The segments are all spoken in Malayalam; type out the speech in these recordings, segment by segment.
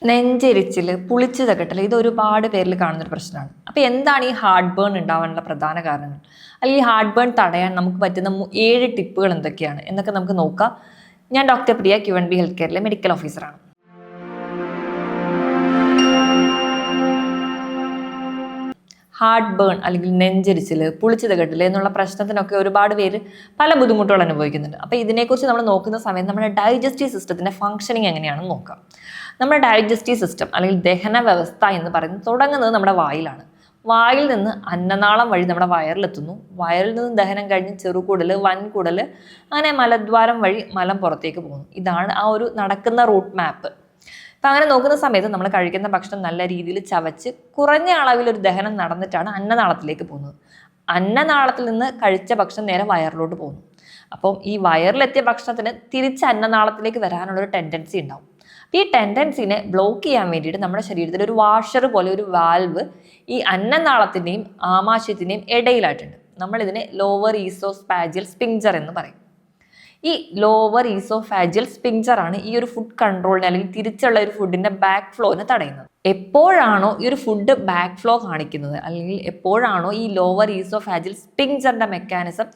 നെഞ്ചെരിച്ചിൽ പുളിച്ചു തകട്ടൽ ഇത് ഒരുപാട് പേരിൽ കാണുന്നൊരു പ്രശ്നമാണ്. അപ്പോൾ എന്താണ് ഈ ഹാർട്ട് ബേൺ ഉണ്ടാവാനുള്ള പ്രധാന കാരണങ്ങൾ, അല്ലെങ്കിൽ ഹാർട്ട് ബേൺ തടയാൻ നമുക്ക് പറ്റുന്ന 7 ടിപ്പുകൾ എന്തൊക്കെയാണ് എന്നൊക്കെ നമുക്ക് നോക്കാം. ഞാൻ ഡോക്ടർ പ്രിയ, QNB ഹെൽത്ത് കെയറിലെ മെഡിക്കൽ ഓഫീസറാണ്. ഹാർട്ട് ബേൺ അല്ലെങ്കിൽ നെഞ്ചരിച്ചിൽ പുളിച്ചു തകട്ടൽ എന്നുള്ള പ്രശ്നത്തിനൊക്കെ ഒരുപാട് പേര് പല ബുദ്ധിമുട്ടുകൾ അനുഭവിക്കുന്നുണ്ട്. അപ്പോൾ ഇതിനെക്കുറിച്ച് നമ്മൾ നോക്കുന്ന സമയത്ത് നമ്മുടെ ഡൈജസ്റ്റീവ് സിസ്റ്റത്തിൻ്റെ ഫംഗ്ഷനിങ് എങ്ങനെയാണെന്ന് നോക്കാം. നമ്മുടെ ഡൈജസ്റ്റീവ് സിസ്റ്റം അല്ലെങ്കിൽ ദഹന വ്യവസ്ഥ എന്ന് പറയുന്നത് തുടങ്ങുന്നത് നമ്മുടെ വായിലാണ്. വായിൽ നിന്ന് അന്നനാളം വഴി നമ്മുടെ വയറിലെത്തുന്നു. വയറിൽ നിന്ന് ദഹനം കഴിഞ്ഞ് ചെറുകുടൽ, വൻകുടൽ, അങ്ങനെ മലദ്വാരം വഴി മലം പുറത്തേക്ക് പോകുന്നു. ഇതാണ് ആ ഒരു നടക്കുന്ന റൂട്ട് മാപ്പ്. അപ്പം അങ്ങനെ നോക്കുന്ന സമയത്ത് നമ്മൾ കഴിക്കുന്ന ഭക്ഷണം നല്ല രീതിയിൽ ചവച്ച് കുറഞ്ഞ അളവിൽ ഒരു ദഹനം നടന്നിട്ടാണ് അന്നനാളത്തിലേക്ക് പോകുന്നത്. അന്നനാളത്തിൽ നിന്ന് കഴിച്ച ഭക്ഷണം നേരെ വയറിലോട്ട് പോകുന്നു. അപ്പം ഈ വയറിലെത്തിയ ഭക്ഷണത്തിന് തിരിച്ച് അന്നനാളത്തിലേക്ക് വരാനുള്ളൊരു ടെൻഡൻസി ഉണ്ടാവും. ഈ ടെൻഡൻസിനെ ബ്ലോക്ക് ചെയ്യാൻ വേണ്ടിയിട്ട് നമ്മുടെ ശരീരത്തിൽ ഒരു വാഷർ പോലെ ഒരു വാൽവ് ഈ അന്നനാളത്തിൻ്റെയും ആമാശയത്തിൻ്റെയും ഇടയിലായിട്ടുണ്ട്. നമ്മളിതിനെ ലോവർ ഈസോസ്പാജിയൽ സ്പിങ്ചർ എന്ന് പറയും. ഈ ലോവർ ഈസോഫാജിയൽ സ്പിങ്ചർ ആണ് ഈ ഒരു ഫുഡ് കൺട്രോളിനെ അല്ലെങ്കിൽ തിരിച്ചുള്ള ഒരു ഫുഡിന്റെ ബാക്ക് ഫ്ലോനെ തടയുന്നത്. എപ്പോഴാണോ ഈ ഒരു ഫുഡ് ബാക്ക് ഫ്ലോ കാണിക്കുന്നത്, അല്ലെങ്കിൽ എപ്പോഴാണോ ഈ ലോവർ ഈസോഫാജിയൽ സ്പിങ്ചറിന്റെ മെക്കാനിസം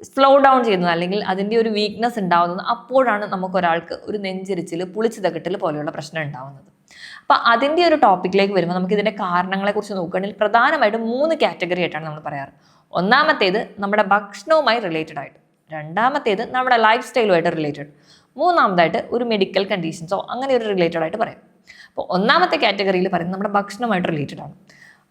സ്ലോ ഡൗൺ ചെയ്യുന്നത്, അല്ലെങ്കിൽ അതിൻ്റെ ഒരു വീക്ക്നെസ് ഉണ്ടാവുന്നത്, അപ്പോഴാണ് നമുക്കൊരാൾക്ക് ഒരു നെഞ്ചരിച്ചിൽ പുളിച്ചു തകട്ടൽ പോലെയുള്ള പ്രശ്നം ഉണ്ടാവുന്നത്. അപ്പം അതിൻ്റെ ഒരു ടോപ്പിക്കിലേക്ക് വരുമ്പോൾ നമുക്ക് ഇതിൻ്റെ കാരണങ്ങളെക്കുറിച്ച് നോക്കുകയാണെങ്കിൽ പ്രധാനമായിട്ടും 3 കാറ്റഗറി ആയിട്ടാണ് നമ്മൾ പറയാറ്. ഒന്നാമത്തേത് നമ്മുടെ ഭക്ഷണവുമായി റിലേറ്റഡ് ആയിട്ട്, രണ്ടാമത്തേത് നമ്മുടെ ലൈഫ് സ്റ്റൈലുമായിട്ട് റിലേറ്റഡ്, മൂന്നാമതായിട്ട് ഒരു മെഡിക്കൽ കണ്ടീഷൻസോ അങ്ങനെ ഒരു റിലേറ്റഡ് ആയിട്ട് പറയാം. അപ്പോൾ ഒന്നാമത്തെ കാറ്റഗറിയിൽ പറയുന്നത് നമ്മുടെ ഭക്ഷണമായിട്ട് റിലേറ്റഡ് ആണ്.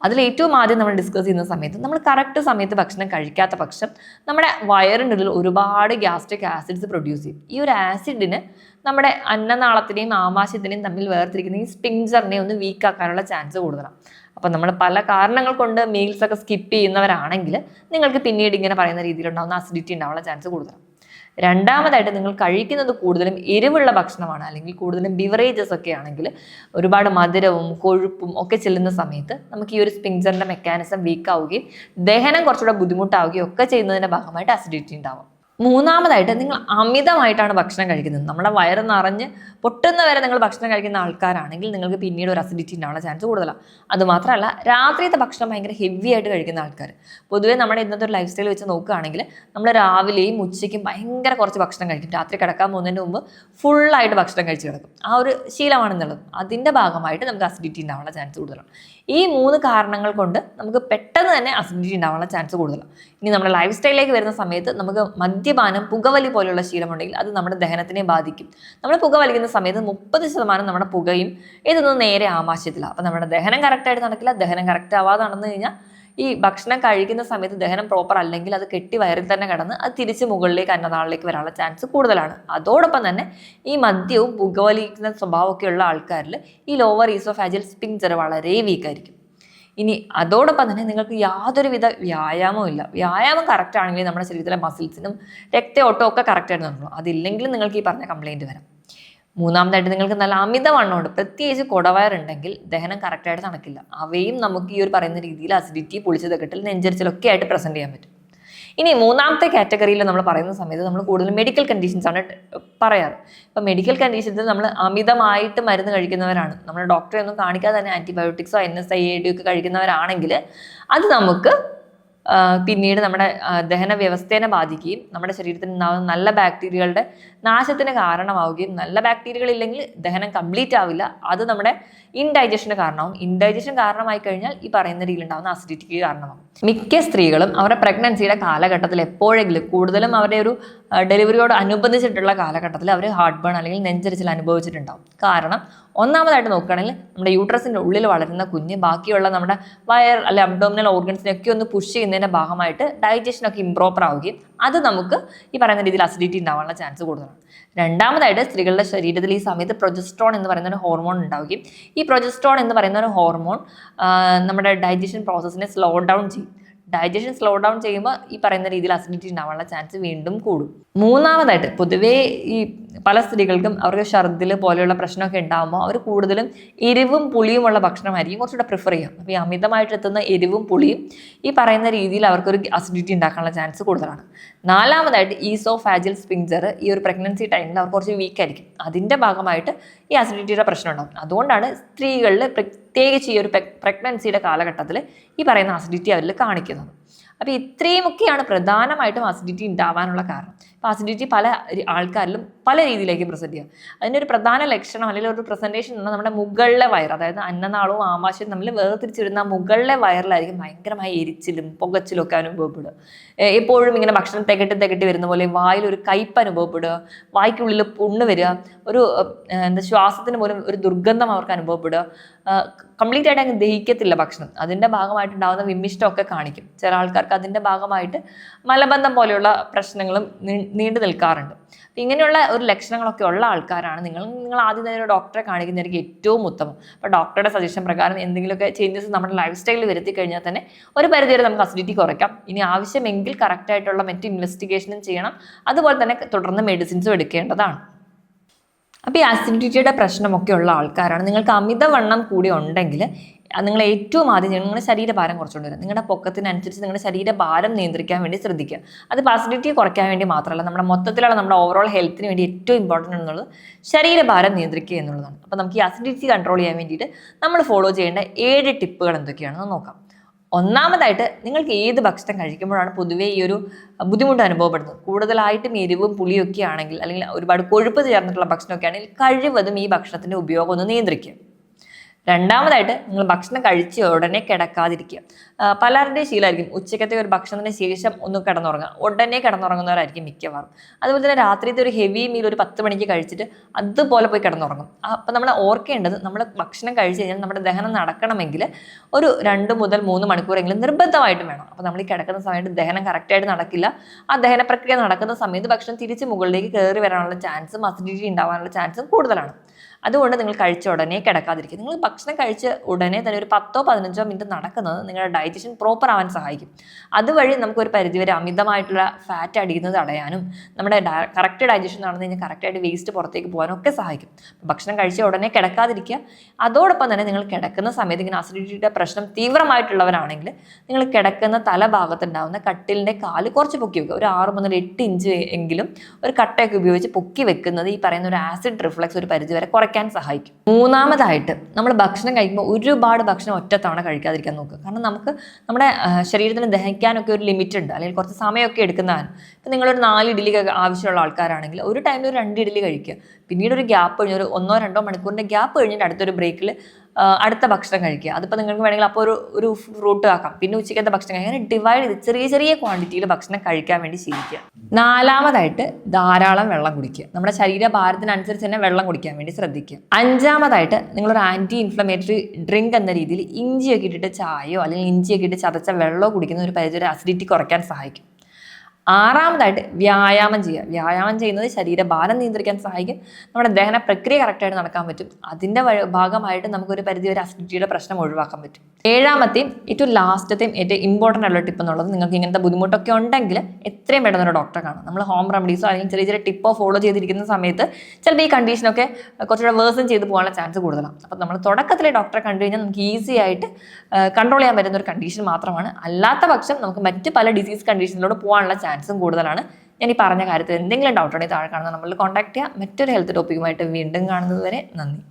അതിൽ ഏറ്റവും ആദ്യം നമ്മൾ ഡിസ്കസ് ചെയ്യുന്ന സമയത്ത് നമ്മൾ കറക്റ്റ് സമയത്ത് ഭക്ഷണം കഴിക്കാത്ത പക്ഷം നമ്മുടെ വയറിൻ്റെ ഉള്ളിൽ ഒരുപാട് ഗ്യാസ്ട്രിക് ആസിഡ്സ് പ്രൊഡ്യൂസ് ചെയ്യും. ഈ ഒരു ആസിഡിന് നമ്മുടെ അന്നനാളത്തിനെയും ആമാശയത്തിനെയും തമ്മിൽ വേർതിരിക്കുന്ന ഈ സ്പിങ്ചറിനെ ഒന്ന് വീക്ക് ആക്കാനുള്ള ചാൻസ് കൂടുതലാണ്. അപ്പം നമ്മൾ പല കാരണങ്ങൾ കൊണ്ട് മീൽസ് ഒക്കെ സ്കിപ്പ് ചെയ്യുന്നവരാണെങ്കിൽ നിങ്ങൾക്ക് പിന്നീട് ഇങ്ങനെ പറയുന്ന രീതിയിലുണ്ടാകുന്ന അസിഡിറ്റി ഉണ്ടാവാനുള്ള ചാൻസ് കൂടുതലാണ്. രണ്ടാമതായിട്ട് നിങ്ങൾ കഴിക്കുന്നത് കൂടുതലും എരിവുള്ള ഭക്ഷണമാണ്, അല്ലെങ്കിൽ കൂടുതലും ബിവറേജസ് ഒക്കെ ആണെങ്കിൽ ഒരുപാട് മധുരവും കൊഴുപ്പും ഒക്കെ ചെല്ലുന്ന സമയത്ത് നമുക്ക് ഈ ഒരു സ്പിങ്ചറിന്റെ മെക്കാനിസം വീക്ക് ആവുകയും ദഹനം കുറച്ചുകൂടെ ബുദ്ധിമുട്ടാവുകയും ഒക്കെ ചെയ്യുന്നതിന്റെ ഭാഗമായിട്ട് അസിഡിറ്റി ഉണ്ടാവും. മൂന്നാമതായിട്ട് നിങ്ങൾ അമിതമായിട്ടാണ് ഭക്ഷണം കഴിക്കുന്നത്. നമ്മുടെ വയറ് നിറഞ്ഞ് പൊട്ടുന്ന വരെ നിങ്ങൾ ഭക്ഷണം കഴിക്കുന്ന ആൾക്കാരാണെങ്കിൽ നിങ്ങൾക്ക് പിന്നീട് ഒരു അസിഡിറ്റി ഉണ്ടാവാനുള്ള ചാൻസ് കൂടുതലാണ്. അതുമാത്രമല്ല, രാത്രിയത്തെ ഭക്ഷണം ഭയങ്കര ഹെവി ആയിട്ട് കഴിക്കുന്ന ആൾക്കാർ, പൊതുവേ നമ്മുടെ ഇന്നത്തെ ഒരു ലൈഫ് സ്റ്റൈൽ വെച്ച് നോക്കുകയാണെങ്കിൽ നമ്മൾ രാവിലെയും ഉച്ചയ്ക്കും ഭയങ്കര കുറച്ച് ഭക്ഷണം കഴിക്കും. രാത്രി കിടക്കാൻ പോകുന്നതിന് മുമ്പ് ഫുള്ളായിട്ട് ഭക്ഷണം കഴിച്ച് കിടക്കും. ആ ഒരു ശീലമാണെന്നുള്ളത്, അതിൻ്റെ ഭാഗമായിട്ട് നമുക്ക് അസിഡിറ്റി ഉണ്ടാവാനുള്ള ചാൻസ് കൂടുതലാണ്. ഈ 3 കാരണങ്ങൾ കൊണ്ട് നമുക്ക് പെട്ടെന്ന് തന്നെ അസിഡിറ്റി ഉണ്ടാവാനുള്ള ചാൻസ് കൂടുതലാണ്. ഇനി നമ്മുടെ ലൈഫ് സ്റ്റൈലിലേക്ക് വരുന്ന സമയത്ത് നമുക്ക് മദ്യപാനം, പുകവലി പോലെയുള്ള ശീലമുണ്ടെങ്കിൽ അത് നമ്മുടെ ദഹനത്തിനെ ബാധിക്കും. നമ്മൾ പുകവലിക്കുന്ന സമയത്ത് 30% നമ്മുടെ പുകയും ഇതൊന്നും നേരെ ആമാശയത്തിലാണ്. അപ്പം നമ്മുടെ ദഹനം കറക്റ്റായിട്ട് നടക്കില്ല. ദഹനം കറക്റ്റ് ആവാതെ നടന്നു കഴിഞ്ഞാൽ ഈ ഭക്ഷണം കഴിക്കുന്ന സമയത്ത് ദഹനം പ്രോപ്പർ അല്ലെങ്കിൽ അത് കെട്ടി വയറിൽ തന്നെ കിടന്ന് അത് തിരിച്ച് മുകളിലേക്ക് അന്നനാളിലേക്ക് വരാനുള്ള ചാൻസ് കൂടുതലാണ്. അതോടൊപ്പം തന്നെ ഈ മദ്യവും പുകവലിക്കുന്ന സ്വഭാവമൊക്കെ ഉള്ള ആൾക്കാരിൽ ഈ ലോവർ ഈസോഫാജിയൽ സ്പിങ്ചർ വളരെ വീക്കായിരിക്കും. ഇനി അതോടൊപ്പം തന്നെ നിങ്ങൾക്ക് യാതൊരുവിധ വ്യായാമവും ഇല്ല. വ്യായാമം കറക്റ്റ് ആണെങ്കിൽ നമ്മുടെ ശരീരത്തിലെ മസിൽസിനും രക്തയോട്ടവും ഒക്കെ കറക്റ്റായിട്ട് നടക്കണം. അതില്ലെങ്കിലും നിങ്ങൾക്ക് ഈ പറഞ്ഞ കംപ്ലൈൻറ്റ് വരാം. മൂന്നാമതായിട്ട് നിങ്ങൾക്ക് നല്ല അമിതവണ്ണമുണ്ട്, പ്രത്യേകിച്ച് കുടവയറുണ്ടെങ്കിൽ ദഹനം കറക്റ്റായിട്ട് നടക്കില്ല. അവയും നമുക്ക് ഈ ഒരു പറയുന്ന രീതിയിൽ അസിഡിറ്റി, പുളിച്ചു തകട്ടൽ, നെഞ്ചരിച്ചിലൊക്കെ ആയിട്ട് പ്രസന്റ് ചെയ്യാൻ പറ്റും. ഇനി മൂന്നാമത്തെ കാറ്റഗറിയിൽ നമ്മൾ പറയുന്ന സമയത്ത് നമ്മൾ കൂടുതലും മെഡിക്കൽ കണ്ടീഷൻസ് ആണ് പറയാറ്. ഇപ്പം മെഡിക്കൽ കണ്ടീഷൻസിൽ നമ്മൾ അമിതമായിട്ട് മരുന്ന് കഴിക്കുന്നവരാണ്, നമ്മൾ ഡോക്ടറെ ഒന്നും കാണിക്കാതെ തന്നെ ആൻറ്റിബയോട്ടിക്സോ NSAID ഒക്കെ കഴിക്കുന്നവരാണെങ്കിൽ അത് നമുക്ക് പിന്നീട് നമ്മുടെ ദഹന വ്യവസ്ഥയെ ബാധിക്കുകയും നമ്മുടെ ശരീരത്തിൽ ഉണ്ടാകുന്ന നല്ല ബാക്ടീരിയകളുടെ നാശത്തിന് കാരണമാവുകയും, നല്ല ബാക്ടീരിയകൾ ഇല്ലെങ്കിൽ ദഹനം കംപ്ലീറ്റ് ആവില്ല, അത് നമ്മുടെ ഇൻഡൈജഷന് കാരണമാവും. ഇൻഡൈജഷൻ കാരണമായി കഴിഞ്ഞാൽ ഈ പറയുന്ന രീതിയിൽ ഉണ്ടാകുന്ന അസിഡിറ്റിക്ക് കാരണമാകും. മിക്ക സ്ത്രീകളും അവരുടെ പ്രഗ്നൻസിയുടെ കാലഘട്ടത്തിൽ എപ്പോഴെങ്കിലും, കൂടുതലും അവരുടെ ഒരു ഡെലിവറിയോട് അനുബന്ധിച്ചിട്ടുള്ള കാലഘട്ടത്തിൽ അവർ ഹാർട്ട് ബേൺ അല്ലെങ്കിൽ നെഞ്ചരിച്ചിൽ അനുഭവിച്ചിട്ടുണ്ടാവും. കാരണം ഒന്നാമതായിട്ട് നോക്കുകയാണെങ്കിൽ നമ്മുടെ യൂട്രസിൻ്റെ ഉള്ളിൽ വളരുന്ന കുഞ്ഞ് ബാക്കിയുള്ള നമ്മുടെ വയർ അല്ലെ അബ്ഡോമിനൽ ഓർഗൻസിനെയൊക്കെ ഒന്ന് പുഷ് ചെയ്യുന്നതിൻ്റെ ഭാഗമായിട്ട് ഡൈജഷനൊക്കെ ഇംപ്രോപ്പർ ആവുകയും അത് നമുക്ക് ഈ പറയുന്ന രീതിയിൽ അസിഡിറ്റി ഉണ്ടാവാനുള്ള ചാൻസ് കൂടുതലാണ്. രണ്ടാമതായിട്ട് സ്ത്രീകളുടെ ശരീരത്തിൽ ഈ സമയത്ത് പ്രൊജസ്ട്രോൺ എന്ന് പറയുന്ന ഒരു ഹോർമോൺ ഉണ്ടാവുകയും ഈ പ്രൊജസ്ട്രോൺ എന്ന് പറയുന്ന ഒരു ഹോർമോൺ നമ്മുടെ ഡൈജഷൻ പ്രോസസ്സിനെ സ്ലോ ഡൗൺ ചെയ്യും. ഡൈജഷൻ സ്ലോ ഡൗൺ ചെയ്യുമ്പോൾ ഈ പറയുന്ന രീതിയിൽ അസിഡിറ്റി ഉണ്ടാവാനുള്ള ചാൻസ് വീണ്ടും കൂടും. മൂന്നാമതായിട്ട് പൊതുവേ ഈ പല സ്ത്രീകൾക്കും അവർക്ക് ഛർദിൽ പോലെയുള്ള പ്രശ്നമൊക്കെ ഉണ്ടാകുമ്പോൾ അവർ കൂടുതലും എരിവും പുളിയുമുള്ള ഭക്ഷണമായിരിക്കും കുറച്ചുകൂടെ പ്രിഫർ ചെയ്യുക. അപ്പോൾ ഈ അമിതമായിട്ട് എത്തുന്ന എരിവും പുളിയും ഈ പറയുന്ന രീതിയിൽ അവർക്കൊരു അസിഡിറ്റി ഉണ്ടാക്കാനുള്ള ചാൻസ് കൂടുതലാണ്. നാലാമതായിട്ട് ഈസോഫാജിയൽ സ്ഫിങ്ക്റ്റർ ഈ ഒരു പ്രഗ്നൻസി ടൈമിൽ അവർ കുറച്ച് വീക്കായിരിക്കും. അതിൻ്റെ ഭാഗമായിട്ട് ഈ അസിഡിറ്റിയുടെ പ്രശ്നം ഉണ്ടാകും. അതുകൊണ്ടാണ് സ്ത്രീകളിൽ പ്രത്യേകിച്ച് ഈ ഒരു പ്രഗ്നൻസിയുടെ കാലഘട്ടത്തിൽ ഈ പറയുന്ന അസിഡിറ്റി അവരിൽ കാണിക്കുന്നത്. അപ്പോൾ ഇത്രയുമൊക്കെയാണ് പ്രധാനമായിട്ടും അസിഡിറ്റി ഉണ്ടാവാനുള്ള കാരണം. അപ്പോൾ അസിഡിറ്റി പല ആൾക്കാരിലും പല രീതിയിലേക്ക് പ്രസൻറ്റ് ചെയ്യാം. അതിൻ്റെ ഒരു പ്രധാന ലക്ഷണം അല്ലെങ്കിൽ ഒരു പ്രസൻറ്റേഷൻ എന്ന് നമ്മുടെ മുകളിലെ വയർ, അതായത് അന്നനാളവും ആമാശയവും തമ്മിൽ വേർതിരിച്ചിരുന്ന മുകളിലെ വയറിലായിരിക്കും ഭയങ്കരമായ എരിച്ചിലും പുകച്ചിലും ഒക്കെ അനുഭവപ്പെടുക. എപ്പോഴും ഇങ്ങനെ ഭക്ഷണം തികട്ടി വരുന്ന പോലെ വായിലൊരു കയ്പ്പ് അനുഭവപ്പെടുക, വായ്ക്കുള്ളിൽ പുണ്ണ് വരിക, ഒരു ശ്വാസത്തിന് പോലും ഒരു ദുർഗന്ധം അവർക്ക് അനുഭവപ്പെടുക, കംപ്ലീറ്റ് ആയിട്ട് അങ്ങ് ദഹിക്കത്തില്ല ഭക്ഷണം. അതിൻ്റെ ഭാഗമായിട്ടുണ്ടാകുന്ന വിമ്മിഷ്ടമൊക്കെ കാണിക്കും. ചില ആൾക്കാർക്ക് അതിൻ്റെ ഭാഗമായിട്ട് മലബന്ധം പോലെയുള്ള പ്രശ്നങ്ങളും നീണ്ടു നിൽക്കാറുണ്ട്. ഇങ്ങനെയുള്ള ഒരു ലക്ഷണങ്ങളൊക്കെ ഉള്ള ആൾക്കാരാണ് നിങ്ങൾ ആദ്യം തന്നെ ഒരു ഡോക്ടറെ കാണിക്കുന്നതായിരിക്കും ഏറ്റവും ഉത്തമം. അപ്പോൾ ഡോക്ടറുടെ സജഷൻ പ്രകാരം എന്തെങ്കിലുമൊക്കെ ചേഞ്ചസ് നമ്മുടെ ലൈഫ് സ്റ്റൈലിൽ വരുത്തി കഴിഞ്ഞാൽ തന്നെ ഒരു പരിധിവരെ നമുക്ക് അസിഡിറ്റി കുറയ്ക്കാം. ഇനി ആവശ്യമെങ്കിൽ കറക്റ്റായിട്ടുള്ള മറ്റ് ഇൻവെസ്റ്റിഗേഷനും ചെയ്യണം. അതുപോലെ തന്നെ തുടർന്ന് മെഡിസിൻസും എടുക്കേണ്ടതാണ്. അപ്പോൾ ഈ അസിഡിറ്റിയുടെ പ്രശ്നമൊക്കെ ഉള്ള ആൾക്കാരാണ്. നിങ്ങൾക്ക് അമിതവണ്ണം കൂടി ഉണ്ടെങ്കിൽ നിങ്ങൾ ഏറ്റവും ആദ്യം നിങ്ങളുടെ ശരീരഭാരം കുറച്ചുകൊണ്ട് വരും. നിങ്ങളുടെ പൊക്കത്തിനനുസരിച്ച് നിങ്ങളുടെ ശരീരഭാരം നിയന്ത്രിക്കാൻ വേണ്ടി ശ്രദ്ധിക്കുക. അത് അസിഡിറ്റി കുറയ്ക്കാൻ വേണ്ടി മാത്രമല്ല, നമ്മുടെ മൊത്തത്തിലുള്ള നമ്മുടെ ഓവറോൾ ഹെൽത്തിന് വേണ്ടി ഏറ്റവും ഇമ്പോർട്ടൻ്റ് എന്നുള്ളത് ശരീരഭാരം നിയന്ത്രിക്കുക എന്നുള്ളതാണ്. അപ്പോൾ നമുക്ക് ഈ അസിഡിറ്റി കൺട്രോൾ ചെയ്യാൻ വേണ്ടിയിട്ട് നമ്മൾ ഫോളോ ചെയ്യേണ്ട 7 ടിപ്പുകൾ എന്തൊക്കെയാണെന്ന് നോക്കാം. ഒന്നാമതായിട്ട്, നിങ്ങൾക്ക് ഏത് ഭക്ഷണം കഴിക്കുമ്പോഴാണ് പൊതുവേ ഈ ഒരു ബുദ്ധിമുട്ട് അനുഭവപ്പെടുന്നത്? കൂടുതലായിട്ടും എരിവും പുളിയൊക്കെ ആണെങ്കിൽ, അല്ലെങ്കിൽ ഒരുപാട് കൊഴുപ്പ് ചേർന്നിട്ടുള്ള ഭക്ഷണമൊക്കെ ആണെങ്കിൽ കഴിവതും ഈ ഭക്ഷണത്തിൻ്റെ ഉപയോഗം ഒന്ന് നിയന്ത്രിക്കുക. രണ്ടാമതായിട്ട്, നിങ്ങൾ ഭക്ഷണം കഴിച്ച് ഉടനെ കിടക്കാതിരിക്കുക. പലരുടെയും ശീലമായിരിക്കും ഉച്ചക്കത്തെ ഒരു ഭക്ഷണത്തിന് ശേഷം ഒന്ന് കിടന്നുറങ്ങുക. ഉടനെ കിടന്നുറങ്ങുന്നവരായിരിക്കും മിക്കവാറും. അതുപോലെ തന്നെ രാത്രിത്തെ ഒരു ഹെവി മീൽ ഒരു 10 മണിക്ക് കഴിച്ചിട്ട് അതുപോലെ പോയി കിടന്നുറങ്ങും. അപ്പം നമ്മൾ ഓർക്കേണ്ടത്, നമ്മൾ ഭക്ഷണം കഴിച്ച് കഴിഞ്ഞാൽ നമ്മുടെ ദഹനം നടക്കണമെങ്കിൽ ഒരു 2 മുതൽ 3 മണിക്കൂറെങ്കിലും നിർബന്ധമായിട്ടും വേണം. അപ്പോൾ നമ്മൾ ഈ കിടക്കുന്ന സമയത്ത് ദഹനം കറക്റ്റായിട്ട് നടക്കില്ല. ആ ദഹന പ്രക്രിയ നടക്കുന്ന സമയത്ത് ഭക്ഷണം തിരിച്ച് മുകളിലേക്ക് കയറി വരാനുള്ള ചാൻസും അസിഡിറ്റി ഉണ്ടാവാനുള്ള ചാൻസും കൂടുതലാണ്. അതുകൊണ്ട് നിങ്ങൾ കഴിച്ച ഉടനെ കിടക്കാതിരിക്കുക. നിങ്ങൾ ഭക്ഷണം കഴിച്ച് ഉടനെ തന്നെ ഒരു 10-15 മിനിറ്റ് നടക്കുന്നത് നിങ്ങളുടെ ഡൈജഷൻ പ്രോപ്പർ ആവാൻ സഹായിക്കും. അതുവഴി നമുക്കൊരു പരിധിവരെ അമിതമായിട്ടുള്ള ഫാറ്റ് അടിക്കുന്നത് തടയാനും നമ്മുടെ കറക്റ്റ് ഡൈജഷൻ നടന്നു കഴിഞ്ഞാൽ കറക്റ്റായിട്ട് വേസ്റ്റ് പുറത്തേക്ക് പോകാനും ഒക്കെ സഹായിക്കും. ഭക്ഷണം കഴിച്ച ഉടനെ കിടക്കാതിരിക്കുക. അതോടൊപ്പം തന്നെ നിങ്ങൾ കിടക്കുന്ന സമയത്ത് ഇങ്ങനെ അസിഡിറ്റിയുടെ പ്രശ്നം തീവ്രമായിട്ടുള്ളവരാണെങ്കിൽ നിങ്ങൾ കിടക്കുന്ന തലഭാഗത്തുണ്ടാവുന്ന കട്ടിലിൻ്റെ കാല് കുറച്ച് പൊക്കി വെക്കുക. ഒരു 6 മുതൽ 8 ഇഞ്ച് എങ്കിലും ഒരു കട്ടയൊക്കെ ഉപയോഗിച്ച് പൊക്കി വെക്കുന്നത് ഈ പറയുന്ന ഒരു ആസിഡ് റിഫ്ലക്സ് ഒരു പരിധിവരെ കുറയ്ക്കാൻ സഹായിക്കും. മൂന്നാമതായിട്ട്, നമ്മൾ ഭക്ഷണം കഴിക്കുമ്പോൾ ഒരുപാട് ഭക്ഷണം ഒറ്റ തവണ കഴിക്കാതിരിക്കാൻ നോക്കുക. കാരണം നമുക്ക് നമ്മുടെ ശരീരത്തിന് ദഹിക്കാനൊക്കെ ഒരു ലിമിറ്റ് ഉണ്ട്, അല്ലെങ്കിൽ കുറച്ച് സമയമൊക്കെ എടുക്കുന്നതാണ്. ഇപ്പം നിങ്ങളൊരു 4 ഇഡ്ഡലി ആവശ്യമുള്ള ആൾക്കാരാണെങ്കിൽ ഒരു ടൈമിൽ ഒരു 2 ഇഡ്ഡലി കഴിക്കുക. പിന്നീട് ഒരു ഗ്യാപ്പ് കഴിഞ്ഞ് ഒരു 1-2 മണിക്കൂറിൻ്റെ ഗ്യാപ്പ് കഴിഞ്ഞിട്ട് അടുത്തൊരു ബ്രേക്കിൽ അടുത്ത ഭക്ഷണം കഴിക്കുക. അതിപ്പോൾ നിങ്ങൾക്ക് വേണമെങ്കിൽ അപ്പോൾ ഒരു ഫ്രൂട്ട് ആക്കാം, പിന്നെ ഉച്ചയ്ക്കത്തെ ഭക്ഷണം കഴിക്കുക. അങ്ങനെ ഡിവൈഡ് ചെയ്ത് ചെറിയ ചെറിയ ക്വാണ്ടിറ്റിയിൽ ഭക്ഷണം കഴിക്കാൻ വേണ്ടി ശീലിക്കുക. നാലാമതായിട്ട്, ധാരാളം വെള്ളം കുടിക്കുക. നമ്മുടെ ശരീരഭാരത്തിനനുസരിച്ച് തന്നെ വെള്ളം കുടിക്കാൻ വേണ്ടി ശ്രദ്ധിക്കുക. അഞ്ചാമതായിട്ട്, നിങ്ങളൊരു ആൻറ്റി ഇൻഫ്ലമേറ്ററി ഡ്രിങ്ക് എന്ന രീതിയിൽ ഇഞ്ചിയൊക്കെ ഇട്ടിട്ട് ചായയോ അല്ലെങ്കിൽ ഇഞ്ചിയൊക്കെ ഇട്ട് ചതച്ച വെള്ളമോ കുടിക്കുന്ന ഒരു പരിധി അസിഡിറ്റി കുറയ്ക്കാൻ സഹായിക്കും. ആറാമതായിട്ട്, വ്യായാമം ചെയ്യുക. വ്യായാമം ചെയ്യുന്നത് ശരീരഭാരം നിയന്ത്രിക്കാൻ സഹായിക്കും. നമ്മുടെ ദഹന പ്രക്രിയ കറക്റ്റായിട്ട് നടക്കാൻ പറ്റും. അതിൻ്റെ ഭാഗമായിട്ട് നമുക്കൊരു പരിധി വരെ അസിഡിറ്റിയുടെ പ്രശ്നം ഒഴിവാക്കാൻ പറ്റും. ഏഴാമത്തെയും ഏറ്റവും ലാസ്റ്റത്തെയും ഏറ്റവും ഇമ്പോർട്ടൻ്റ് ആയിട്ടുള്ള ടിപ്പ് എന്നുള്ളത്, നിങ്ങൾക്ക് ഇങ്ങനത്തെ ബുദ്ധിമുട്ടൊക്കെ ഉണ്ടെങ്കിൽ എത്രയും പെട്ടെന്ന് ഒരു ഡോക്ടറെ കാണാം. നമ്മൾ ഹോം റെമഡീസോ അല്ലെങ്കിൽ ചെറിയ ചെറിയ ടിപ്പോ ഫോളോ ചെയ്തിരിക്കുന്ന സമയത്ത് ചിലപ്പോൾ ഈ കണ്ടീഷനൊക്കെ കുറച്ചുകൂടെ വേഴ്സൺ ചെയ്ത് പോകാനുള്ള ചാൻസ് കൂടുതലാണ്. അപ്പോൾ നമ്മൾ തുടക്കത്തിലെ ഡോക്ടറെ കണ്ടു കഴിഞ്ഞാൽ നമുക്ക് ഈസി ആയിട്ട് കൺട്രോൾ ചെയ്യാൻ പറ്റുന്ന ഒരു കണ്ടീഷൻ മാത്രമാണ്. അല്ലാത്ത പക്ഷം നമുക്ക് മറ്റ് പല ഡിസീസ് കണ്ടീഷനിലൂടെ പോകാനുള്ള ചാൻസും കൂടുതലാണ്. ഞാൻ ഈ പറഞ്ഞ കാര്യത്തിൽ എന്തെങ്കിലും ഡൗട്ട് ഉണ്ടെങ്കിൽ താഴെ കാണുന്ന നമ്പറിൽ കോൺടാക്ട് ചെയ്യുക. മറ്റൊരു ഹെൽത്ത് ടോപ്പിക്കുമായിട്ട് വീണ്ടും കാണുന്നത് വരെ നന്ദി.